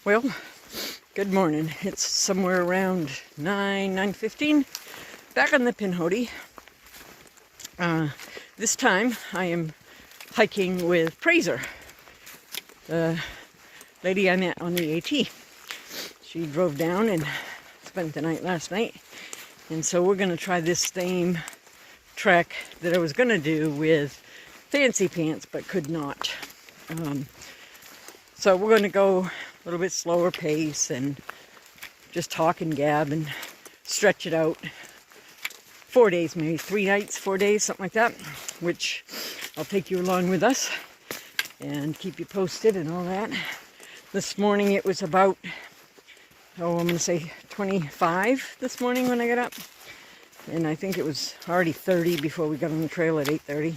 Well, good morning. It's somewhere around 9:15. Back on the Pinhoti. This time I am hiking with Fraser, the lady I met on the AT. She drove down and spent the night last night. And so we're going to try this same trek that I was going to do with Fancy Pants, but could not. So we're going to go a little bit slower pace and just talk and gab and stretch it out. 4 days, maybe 3 nights, 4 days, something like that, which I'll take you along with us and keep you posted and all that. This morning it was about, I'm going to say 25 this morning when I got up. And I think it was already 30 before we got on the trail at 8:30.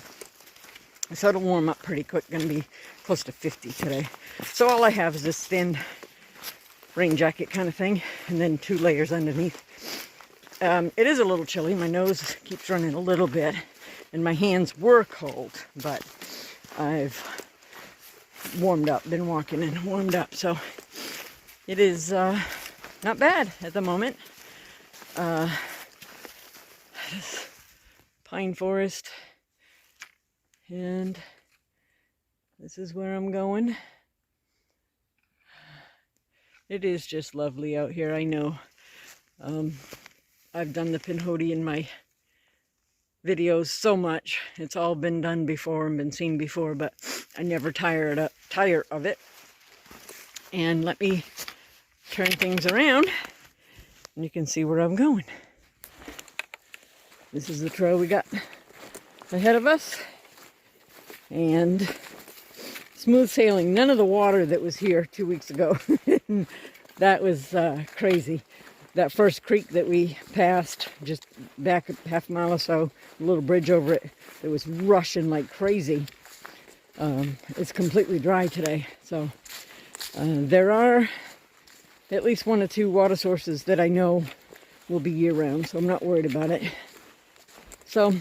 So it'll warm up pretty quick, going to be close to 50 today. So all I have is this thin rain jacket kind of thing, and then 2 layers underneath. It is a little chilly. My nose keeps running a little bit, and my hands were cold, but I've warmed up, been walking and warmed up. So it is not bad at the moment. Pine forest, and this is where I'm going. It is just lovely out here, I know. I've done the Pinhoti in my videos so much. It's all been done before and been seen before, but I never tire of it. And let me turn things around and you can see where I'm going. This is the trail we got ahead of us. And smooth sailing. None of the water that was here 2 weeks ago. That was crazy. That first creek that we passed, just back a half mile or so, a little bridge over it, it was rushing like crazy. It's completely dry today. So there are at least 1 or 2 water sources that I know will be year-round, so I'm not worried about it. So,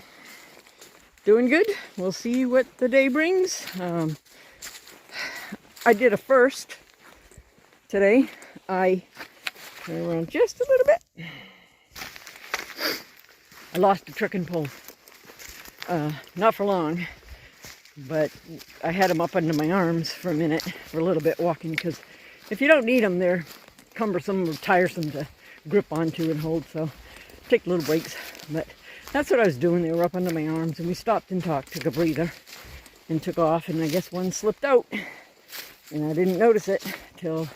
doing good. We'll see what the day brings. I did a first today. I turn around just a little bit. I lost a trekking pole. Not for long, but I had them up under my arms for a minute, for a little bit walking, because if you don't need them, they're cumbersome or tiresome to grip onto and hold, so take little breaks. But that's what I was doing. They were up under my arms, and we stopped and talked, took a breather, and took off, and I guess one slipped out, and I didn't notice it till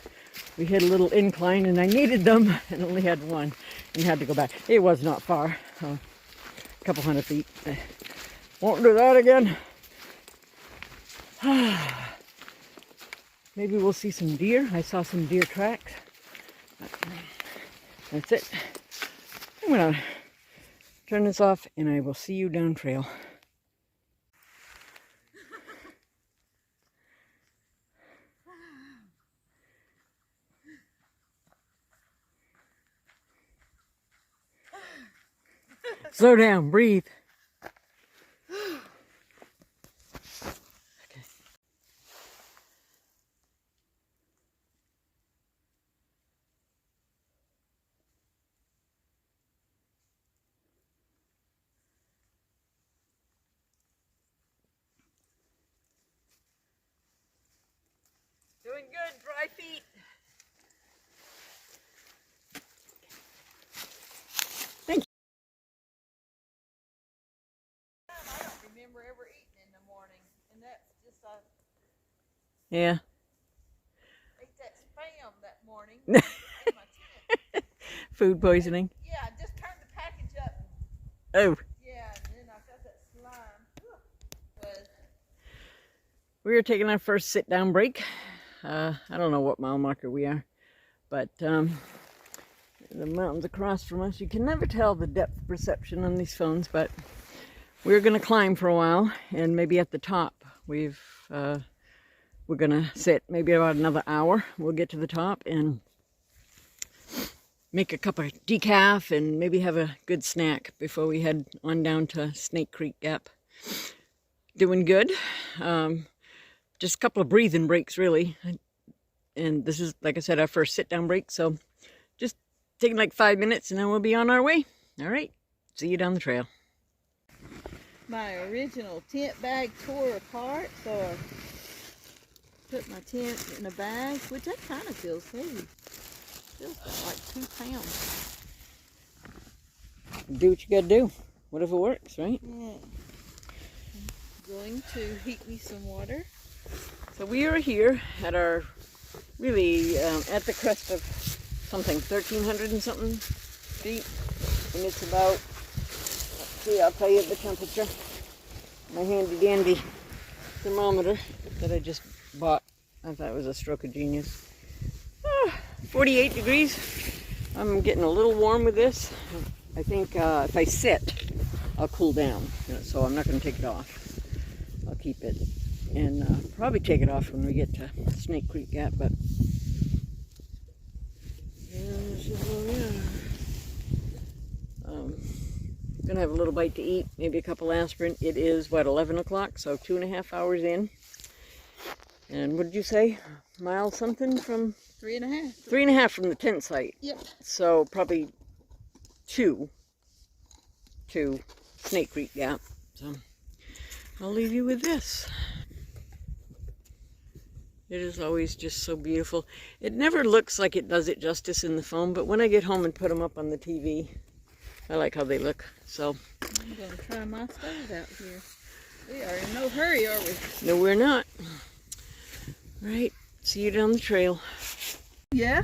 we hit a little incline, and I needed them, and only had one, and had to go back. It was not far, a couple 100 feet. Won't do that again. Maybe we'll see some deer. I saw some deer tracks. That's it. I'm gonna turn this off, and I will see you down trail. Slow down, breathe. Okay. Doing good, dry feet. Thank you. I don't remember ever eating in the morning, and that's just Yeah. ate that spam that morning. In my tent. Food poisoning. Yeah, I just turned the package up. Oh. Yeah, and then I got that slime. But We are taking our first sit-down break. I don't know what mile marker we are, but the mountains across from us. You can never tell the depth perception on these phones, but we're going to climb for a while, and maybe at the top we're going to sit maybe about another hour. We'll get to the top and make a cup of decaf and maybe have a good snack before we head on down to Snake Creek Gap. Doing good. Just a couple of breathing breaks, really. And this is, like I said, our first sit-down break. So just taking like 5 minutes and then we'll be on our way. All right. See you down the trail. My original tent bag tore apart, so I put my tent in a bag, which that kind of feels heavy. Feels about like 2 pounds. Do what you gotta do. Whatever works, right? Yeah. I'm going to heat me some water. So we are here at our, really, at the crest of something, 1,300 and something feet. And it's about, let's see, I'll tell you the temperature. My handy dandy thermometer that I just bought. I thought it was a stroke of genius. 48 degrees. I'm getting a little warm with this. I think if I sit, I'll cool down. So I'm not going to take it off. I'll keep it. And probably take it off when we get to Snake Creek Gap, but gonna have a little bite to eat, maybe a couple aspirin. It is what, 11 o'clock, so 2.5 hours in. And what did you say? Mile something from 3.5. 3.5 from the tent site. Yep. So probably 2 to Snake Creek Gap. So I'll leave you with this. It is always just so beautiful. It never looks like it does it justice in the phone, but when I get home and put them up on the TV, I like how they look. So I'm going to try my stove out here. We are in no hurry, are we? no, we're not. Right. See you down the trail. Yeah.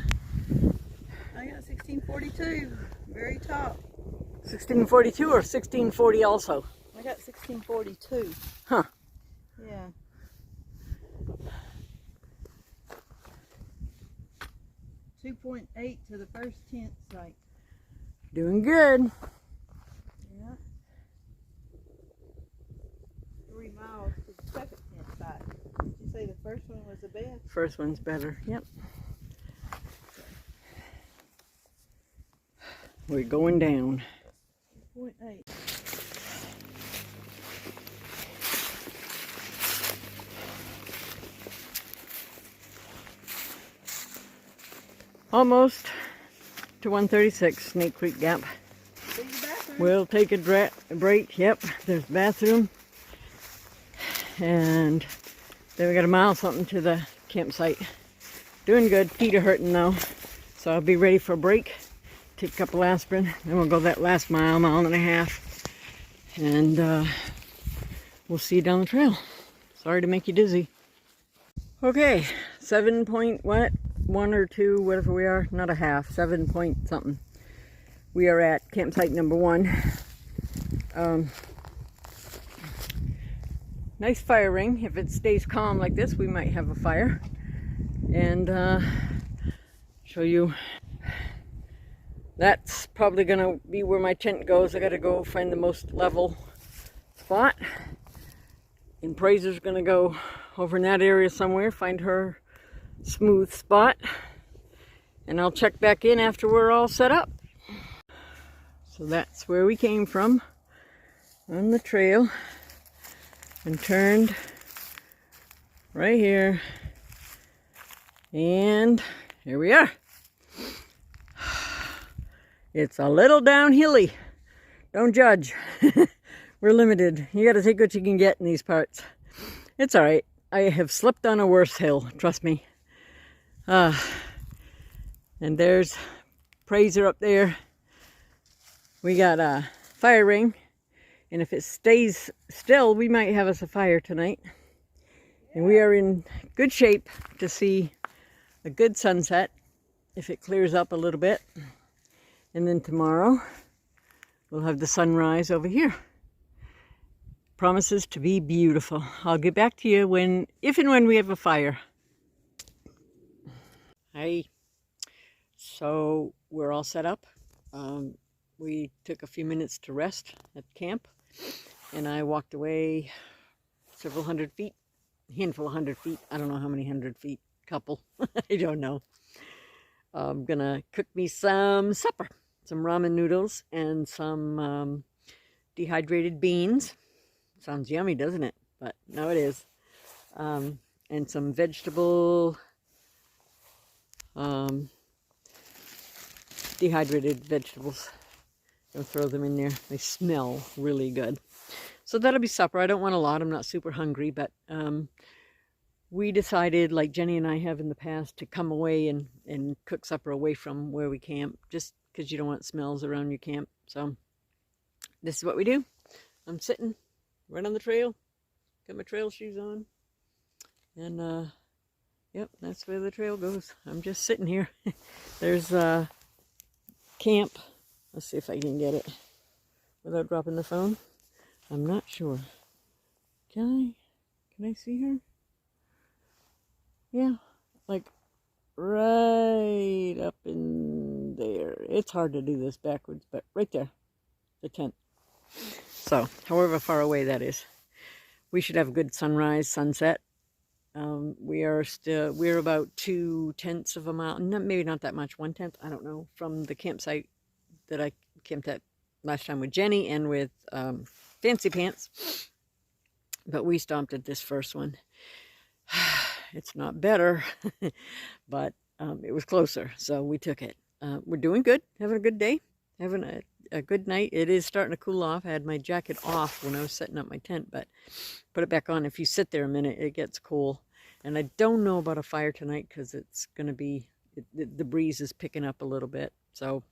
I got 1642, very top. 1642 or 1640 also? I got 1642. Huh. Yeah. .8 to the first tent site. Doing good. Yeah. 3 miles to the second tent site. Did you say the first one was the best? First one's better. Yep. We're going down. 0.8. Almost to 136 Snake Creek Gap. See the bathroom? We'll take a break. Yep, there's the bathroom. And then we got a mile something to the campsite. Doing good. Feet are hurting though. So I'll be ready for a break. Take a couple aspirin. Then we'll go that last mile, 1.5 miles. And we'll see you down the trail. Sorry to make you dizzy. Okay, 7 point what? 1 or 2, whatever we are, not a half, 7 point something. We are at campsite number 1. Nice fire ring. If it stays calm like this, we might have a fire. And show you. That's probably gonna be where my tent goes. I gotta go find the most level spot. And Prazer's gonna go over in that area somewhere, find her smooth spot, and I'll check back in after we're all set up. So that's where we came from on the trail and turned right here, and here we are. It's a little downhilly. Don't judge. We're limited. You got to take what you can get in these parts. It's all right. I have slipped on a worse hill, trust me. And there's Prazer up there. We got a fire ring, and if it stays still, we might have us a fire tonight. And we are in good shape to see a good sunset if it clears up a little bit. And then tomorrow we'll have the sunrise over here. Promises to be beautiful. I'll get back to you if and when we have a fire. Hi. So we're all set up. We took a few minutes to rest at camp, and I walked away several hundred feet, a handful of 100 feet. I don't know how many 100 feet, couple. I don't know. I'm gonna cook me some supper, some ramen noodles and some dehydrated beans. Sounds yummy, doesn't it? But no, it is. And some vegetable dehydrated vegetables. I'll throw them in there. They smell really good. So that'll be supper. I don't want a lot. I'm not super hungry, but we decided, like Jenny and I have in the past, to come away and cook supper away from where we camp, just because you don't want smells around your camp. So this is what we do. I'm sitting right on the trail, got my trail shoes on, and yep, that's where the trail goes. I'm just sitting here. There's camp. Let's see if I can get it without dropping the phone. I'm not sure. Can I see her? Yeah, like right up in there. It's hard to do this backwards, but right there, the tent. So, however far away that is, we should have a good sunrise, sunset. We're about 2/10 of a mile, maybe not that much, 1/10, I don't know, from the campsite that I camped at last time with Jenny and with Fancy Pants. But we stopped at this first one. It's not better, but it was closer, so we took it. We're doing good, having a good day, having a good night. It is starting to cool off. I had my jacket off when I was setting up my tent, but put it back on. If you sit there a minute, it gets cool. And I don't know about a fire tonight because it's going to be, the breeze is picking up a little bit, so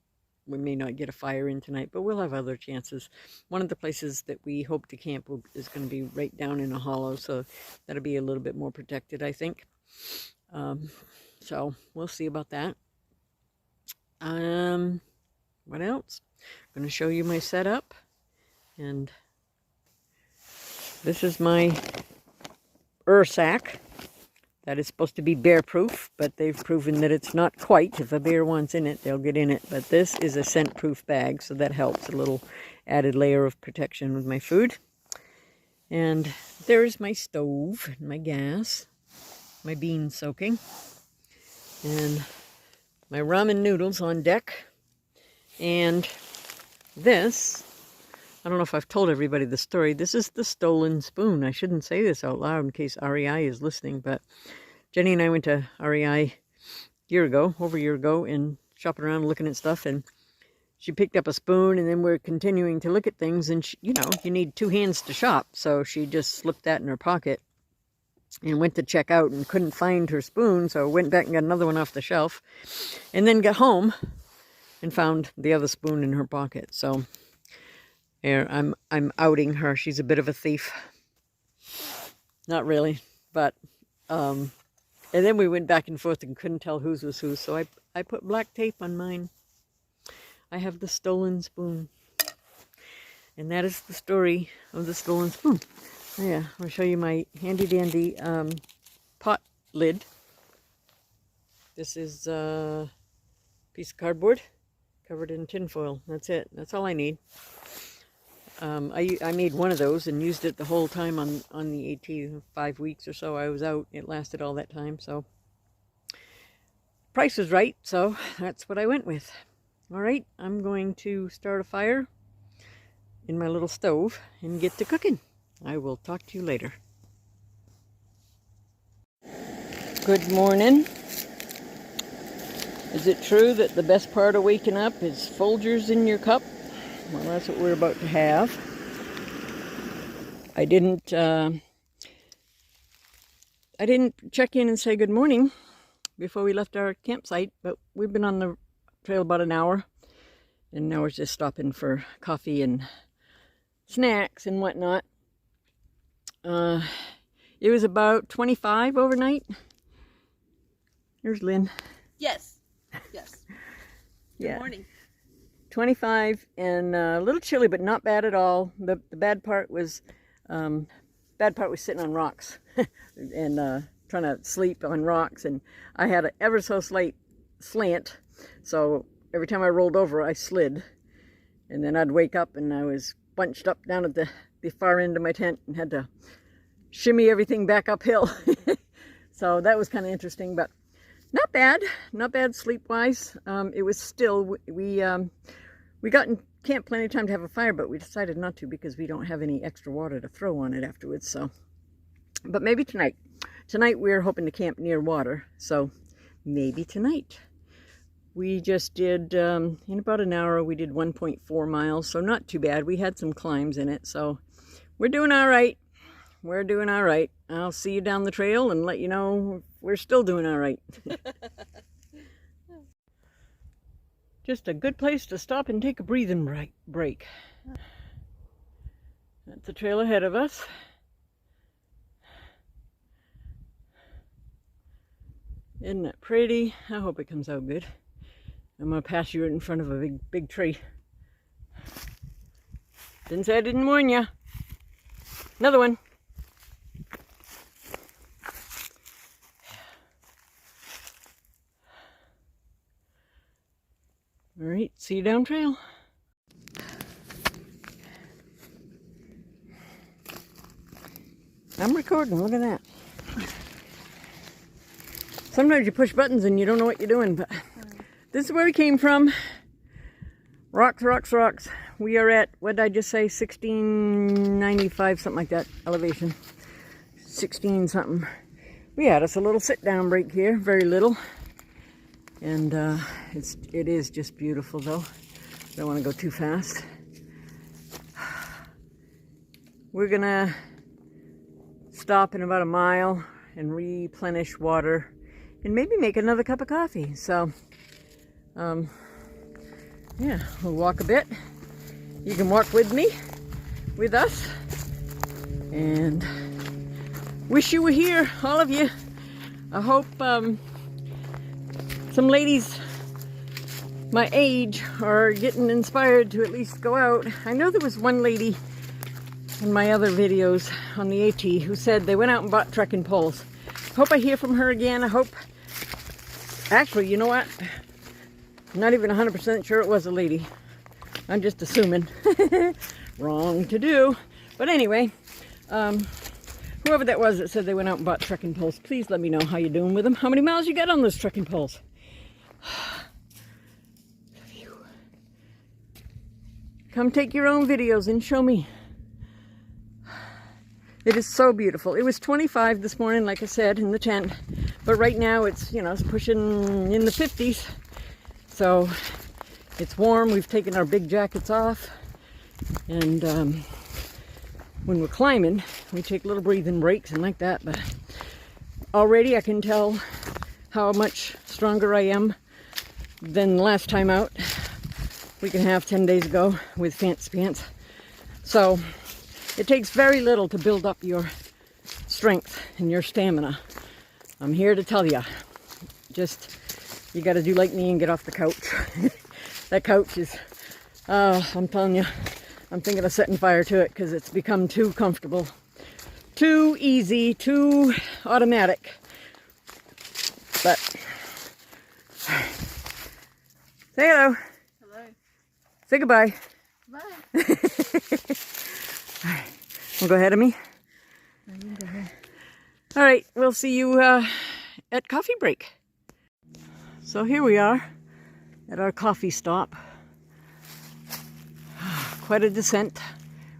we may not get a fire in tonight, but we'll have other chances. One of the places that we hope to camp is going to be right down in a hollow, so that'll be a little bit more protected, I think. So we'll see about that. What else? I'm going to show you my setup, and this is my sack that is supposed to be bear proof, but they've proven that it's not quite. If a bear wants in it, they'll get in it. But this is a scent proof bag, so that helps, a little added layer of protection with my food. And there's my stove, my gas, my beans soaking, and my ramen noodles on deck. And this, I don't know if I've told everybody the story. This is the stolen spoon. I shouldn't say this out loud in case REI is listening, but Jenny and I went to REI over a year ago, and shopping around looking at stuff, and she picked up a spoon, and then we're continuing to look at things, and she, you know, you need two hands to shop, so she just slipped that in her pocket and went to check out and couldn't find her spoon, so went back and got another one off the shelf, and then got home and found the other spoon in her pocket. So here, I'm outing her. She's a bit of a thief. Not really, but and then we went back and forth and couldn't tell whose was whose, so I put black tape on mine. I have the stolen spoon. And that is the story of the stolen spoon. Oh yeah, I'll show you my handy dandy pot lid. This is a piece of cardboard covered in tin foil. That's it. That's all I need. I made one of those and used it the whole time on the AT, 5 weeks or so I was out. It lasted all that time, so price was right, so that's what I went with. All right, I'm going to start a fire in my little stove and get to cooking. I will talk to you later. Good morning. Is it true that the best part of waking up is Folgers in your cup? Well, that's what we're about to have. I didn't check in and say good morning before we left our campsite, but we've been on the trail about an hour, and now we're just stopping for coffee and snacks and whatnot. It was about 25 overnight. Here's Lynn. Yes. Yes. Good Yeah. morning. 25 and a little chilly, but not bad at all. The bad part was sitting on rocks and trying to sleep on rocks, and I had an ever so slight slant, so every time I rolled over I slid, and then I'd wake up and I was bunched up down at the far end of my tent and had to shimmy everything back uphill. So that was kind of interesting, but not bad sleep-wise. It was still, we got in camp plenty of time to have a fire, but we decided not to because we don't have any extra water to throw on it afterwards. So, but maybe tonight we're hoping to camp near water, so maybe tonight. We just did, in about an hour, we did 1.4 miles, so not too bad. We had some climbs in it, so we're doing all right. We're doing all right. I'll see you down the trail and let you know we're still doing all right. Just a good place to stop and take a breathing break. That's the trail ahead of us. Isn't it pretty? I hope it comes out good. I'm going to pass you in front of a big tree. Didn't say I didn't warn you. Another one. All right, see you down trail. I'm recording, look at that. Sometimes you push buttons and you don't know what you're doing, but this is where we came from. Rocks, rocks, rocks. We are at, what did I just say, 1695, something like that, elevation. 16 something. We had us a little sit down break here, very little. And it is just beautiful though. Don't want to go too fast. We're gonna stop in about a mile and replenish water and maybe make another cup of coffee. So yeah, we'll walk a bit. You can walk with me, with us, and wish you were here, all of you. I hope some ladies my age are getting inspired to at least go out. I know there was one lady in my other videos on the AT who said they went out and bought trekking poles. Hope I hear from her again. I hope, actually, you know what? I'm not even 100% sure it was a lady. I'm just assuming. Wrong to do. But anyway, whoever that was that said they went out and bought trekking poles, please let me know how you're doing with them. How many miles you got on those trekking poles? Come take your own videos and show me. It is so beautiful. It was 25 this morning, like I said, in the tent. But right now it's, you know, it's pushing in the 50s. So it's warm. We've taken our big jackets off. And when we're climbing, we take little breathing breaks and like that. But already I can tell how much stronger I am than the last time out. Week and a half, 10 days ago with fancy pants. So it takes very little to build up your strength and your stamina. I'm here to tell you, just, you got to do like me and get off the couch. That couch is, I'm telling you, I'm thinking of setting fire to it because it's become too comfortable, too easy, too automatic. But, say hello. Hello. Say goodbye. Bye. All right, we'll go ahead of me. Go ahead. All right, we'll see you at coffee break. So here we are at our coffee stop. Quite a descent.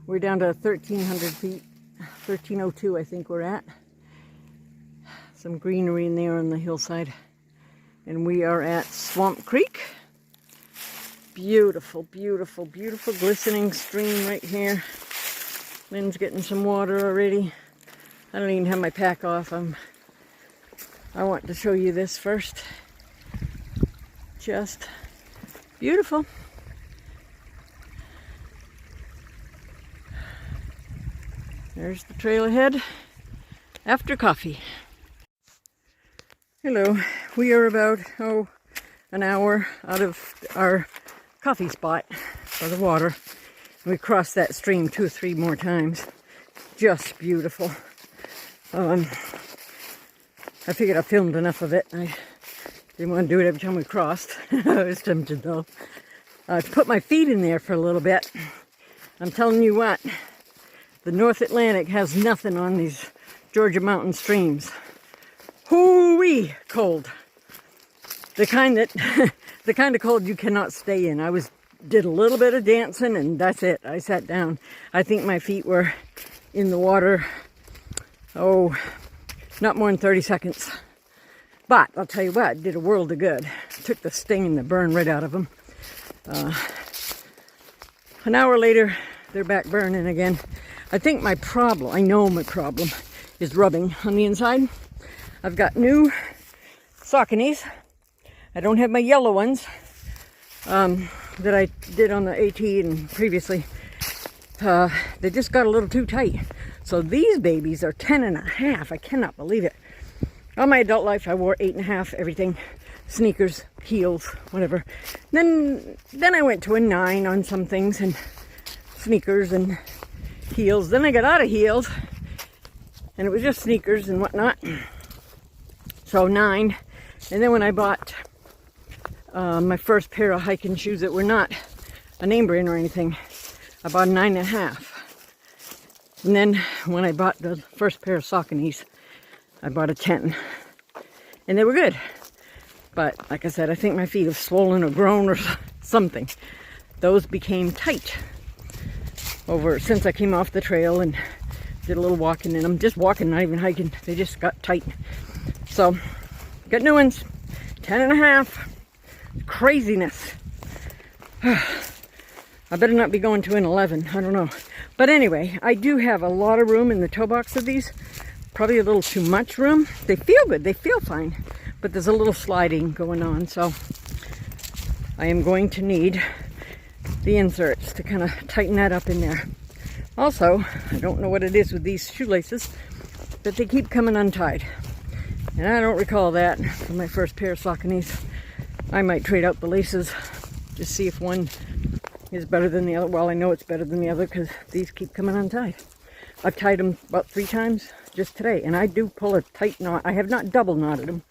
We're down to 1,300 feet, 1,302 I think we're at. Some greenery in there on the hillside. And we are at Swamp Creek. Beautiful, beautiful, beautiful glistening stream right here. Lynn's getting some water already. I don't even have my pack off. I want to show you this first. Just beautiful. There's the trail ahead after coffee. Hello, we are about, an hour out of our coffee spot by the water. We crossed that stream 2 or 3 more times. Just beautiful. I figured I filmed enough of it. I didn't want to do it every time we crossed. I was tempted though. To put my feet in there for a little bit. I'm telling you what, the North Atlantic has nothing on these Georgia mountain streams. Hoo-wee cold. The kind of cold you cannot stay in. Did a little bit of dancing and that's it. I sat down. I think my feet were in the water, not more than 30 seconds. But I'll tell you what, it did a world of good. Took the sting and the burn right out of them. An hour later, they're back burning again. I think my problem, I know my problem, is rubbing on the inside. I've got new Sauconys. I don't have my yellow ones that I did on the AT and previously. They just got a little too tight. So these babies are 10.5. I cannot believe it. All my adult life, I wore 8.5, everything. Sneakers, heels, whatever. Then I went to a 9 on some things, and sneakers and heels. Then I got out of heels, and it was just sneakers and whatnot. So 9. And then when I bought my first pair of hiking shoes that were not a name brand or anything, I bought a 9.5. And then when I bought the first pair of Sauconys, I bought a 10. And they were good. But like I said, I think my feet have swollen or grown or something. Those became tight since I came off the trail and did a little walking in them. Just walking, not even hiking. They just got tight. So, got new ones. 10.5. Craziness. I better not be going to an 11. I don't know. But anyway, I do have a lot of room in the toe box of these. Probably a little too much room. They feel good. They feel fine. But there's a little sliding going on. So I am going to need the inserts to kind of tighten that up in there. Also, I don't know what it is with these shoelaces, but they keep coming untied. And I don't recall that from my first pair of Sauconys. I might trade out the laces, just see if one is better than the other. Well, I know it's better than the other because these keep coming untied. I've tied them about 3 times just today, and I do pull a tight knot. I have not double knotted them.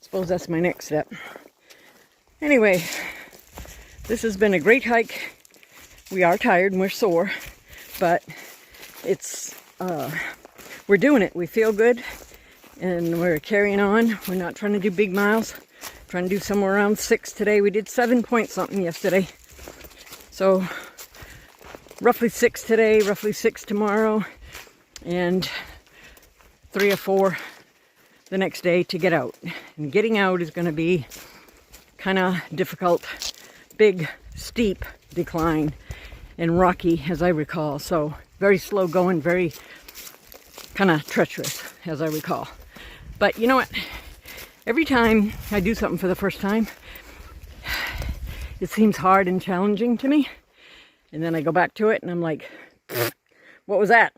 Suppose that's my next step. Anyway, this has been a great hike. We are tired and we're sore, but we're doing it. We feel good, and we're carrying on. We're not trying to do big miles. Trying to do somewhere around 6 today. We did 7 point something yesterday. So roughly 6 today, roughly 6 tomorrow, and 3 or 4 the next day to get out. And getting out is going to be kind of difficult. Big, steep decline and rocky, as I recall. So very slow going, very kind of treacherous, as I recall. But you know what? Every time I do something for the first time, it seems hard and challenging to me. And then I go back to it and I'm like, what was that?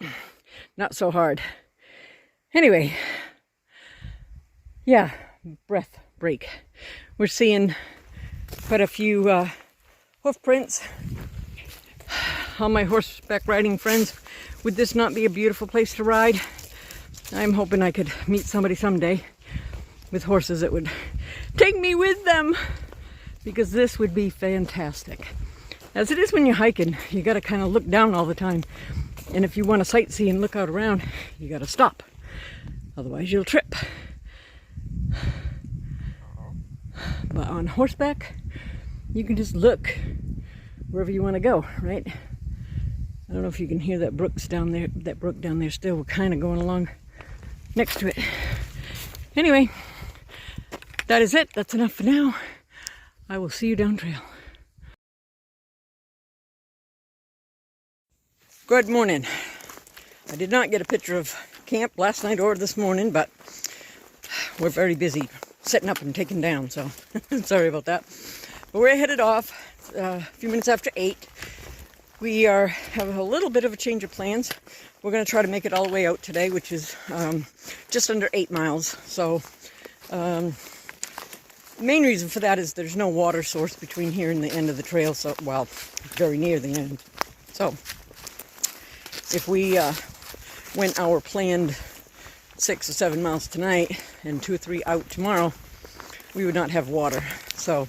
Not so hard. Anyway, yeah, breath break. We're seeing quite a few hoof prints. All my horseback riding friends, would this not be a beautiful place to ride? I'm hoping I could meet somebody someday with horses that would take me with them, because this would be fantastic. As it is when you're hiking, you got to kind of look down all the time. And if you want to sightsee and look out around, you got to stop. Otherwise you'll trip. But on horseback, you can just look wherever you want to go, right? I don't know if you can hear that brook down there still. We're kind of going along next to it. Anyway, that is it. That's enough for now. I will see you down trail. Good morning. I did not get a picture of camp last night or this morning, but we're very busy setting up and taking down, so sorry about that. But we're headed off a few minutes after 8. We have a little bit of a change of plans. We're going to try to make it all the way out today, which is just under 8 miles. So the main reason for that is there's no water source between here and the end of the trail. So, well, very near the end. So if we went our planned 6 or 7 miles tonight and 2 or 3 out tomorrow, we would not have water. So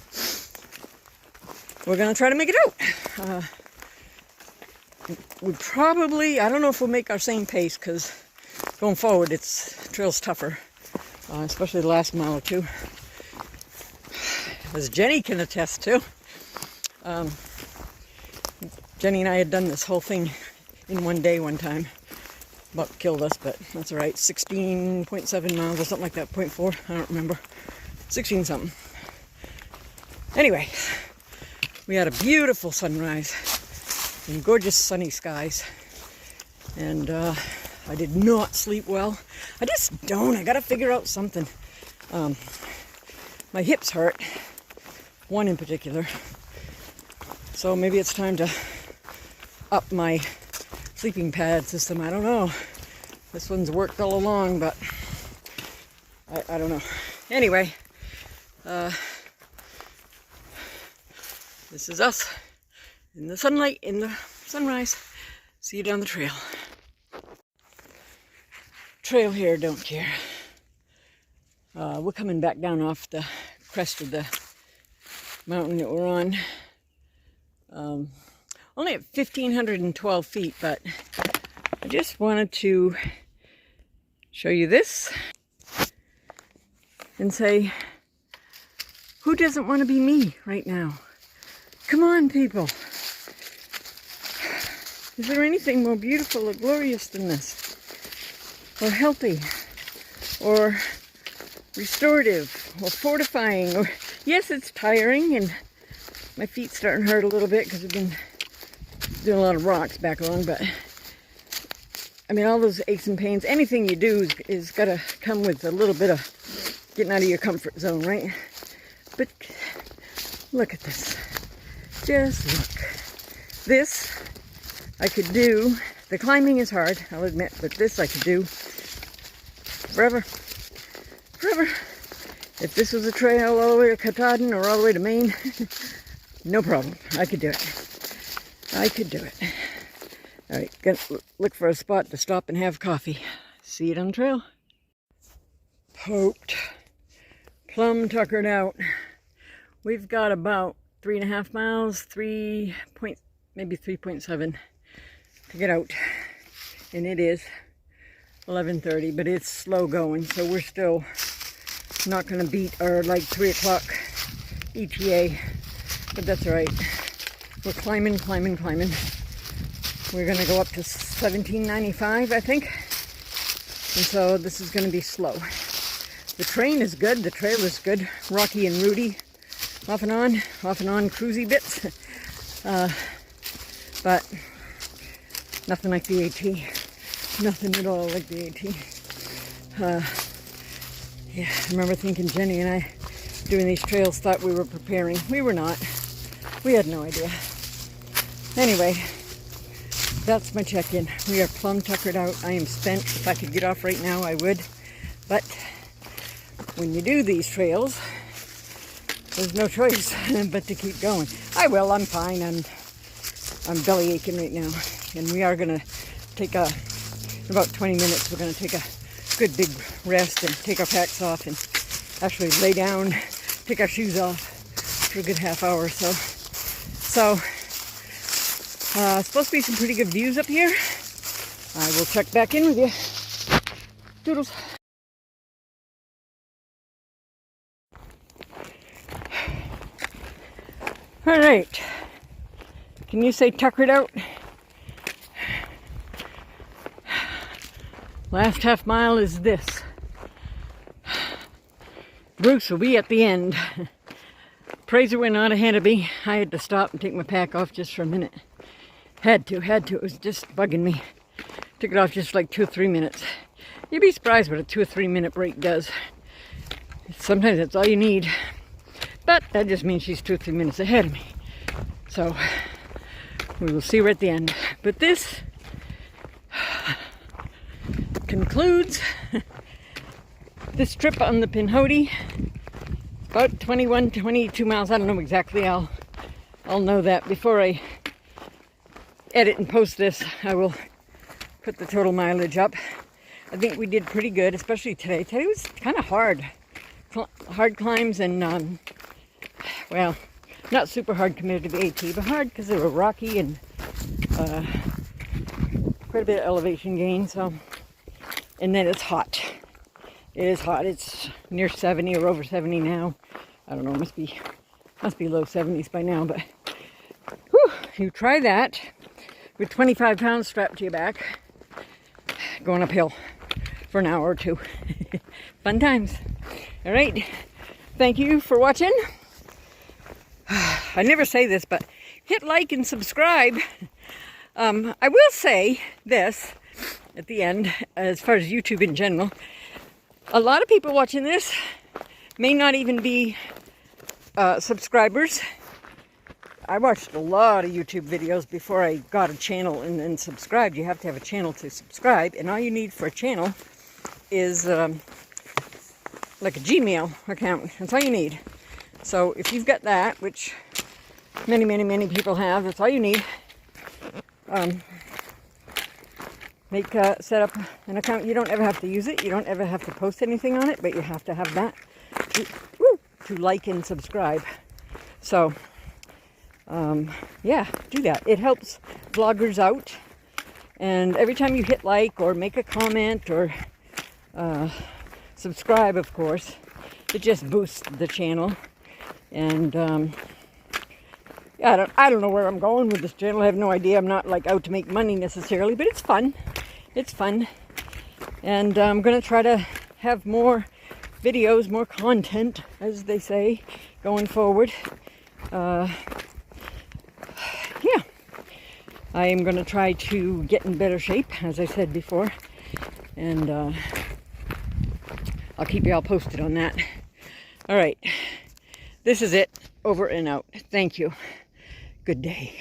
we're going to try to make it out. We probably, I don't know if we'll make our same pace, because going forward trail's tougher, especially the last mile or 2, as Jenny can attest to. Jenny and I had done this whole thing in one day one time, about killed us, but that's all right. 16.7 miles or something like that, 0.4, I don't remember. 16 something. Anyway, we had a beautiful sunrise and gorgeous sunny skies. And I did not sleep well. I just don't. I gotta figure out something. My hips hurt, one in particular. So maybe it's time to up my sleeping pad system. I don't know. This one's worked all along, but I don't know. Anyway, this is us in the sunlight, in the sunrise. See you down the trail. Trail here, don't care. We're coming back down off the crest of the mountain that we're on. Only at 1,512 feet, but I just wanted to show you this and say, who doesn't want to be me right now? Come on, people. Is there anything more beautiful or glorious than this? Or healthy? Or restorative? Or fortifying? Or yes, it's tiring and my feet starting to hurt a little bit because we've been doing a lot of rocks back on, but I mean, all those aches and pains, anything you do is got to come with a little bit of getting out of your comfort zone, right? But look at this. Just look. This I could do. The climbing is hard, I'll admit, but this I could do forever. Forever. If this was a trail all the way to Katahdin or all the way to Maine, no problem. I could do it. I could do it. All right, gonna look for a spot to stop and have coffee. See you on the trail. Poked, plumb tuckered out. We've got about 3.5 miles, maybe 3.7 to get out. And it is 11:30, but it's slow going, so we're still not gonna beat our like 3 o'clock ETA, but that's all right. We're climbing. We're gonna go up to 1795, I think. And so this is gonna be slow. The terrain is good, the trail is good, rocky and rooty, off and on cruisy bits. But nothing like the AT. Nothing at all like the AT. Yeah, I remember thinking Jenny and I doing these trails thought we were preparing. We were not. We had no idea. Anyway, that's my check-in. We are plumb tuckered out. I am spent. If I could get off right now, I would. But when you do these trails, there's no choice but to keep going. I will. I'm fine. I'm belly aching right now. And we are going to take in about 20 minutes, we're going to take a good big rest and take our packs off and actually lay down, take our shoes off for a good half hour or so. So, supposed to be some pretty good views up here. I will check back in with you. Doodles. All right. Can you say tuckered out? Last half mile is this. Bruce will be at the end. Fraser went on ahead of me. I had to stop and take my pack off just for a minute. Had to. It was just bugging me. Took it off just like 2 or 3 minutes. You'd be surprised what a 2 or 3 minute break does. Sometimes that's all you need. But that just means she's 2 or 3 minutes ahead of me. So we will see her at the end. But this concludes this trip on the Pinhoti. About 21, 22 miles. I don't know exactly. I'll know that before I edit and post this. I will put the total mileage up. I think we did pretty good, especially today. Today was kind of hard. Hard climbs and, well, not super hard compared to the AT, but hard because they were rocky and quite a bit of elevation gain. So, and then it's hot. It is hot. It's near 70 or over 70 now. I don't know. Must be low 70s by now. But whew, you try that with 25 pounds strapped to your back. going uphill for an hour or two. Fun times. All right. Thank you for watching. I never say this, but hit like and subscribe. I will say this at the end, as far as YouTube in general. A lot of people watching this may not even be subscribers. I watched a lot of YouTube videos before I got a channel and then subscribed. You have to have a channel to subscribe, and all you need for a channel is like a Gmail account. That's all you need. So if you've got that, which many people have, that's all you need. Set up an account. You don't ever have to use it. You don't ever have to post anything on it, but you have to have that to like and subscribe. So, yeah, do that. It helps vloggers out. And every time you hit like or make a comment or subscribe, of course, it just boosts the channel. And yeah, I don't know where I'm going with this channel. I have no idea. I'm not like out to make money necessarily, but it's fun. It's fun. And I'm going to try to have more videos, more content, as they say, going forward. Yeah. I am going to try to get in better shape, as I said before. And I'll keep you all posted on that. All right. This is it. Over and out. Thank you. Good day.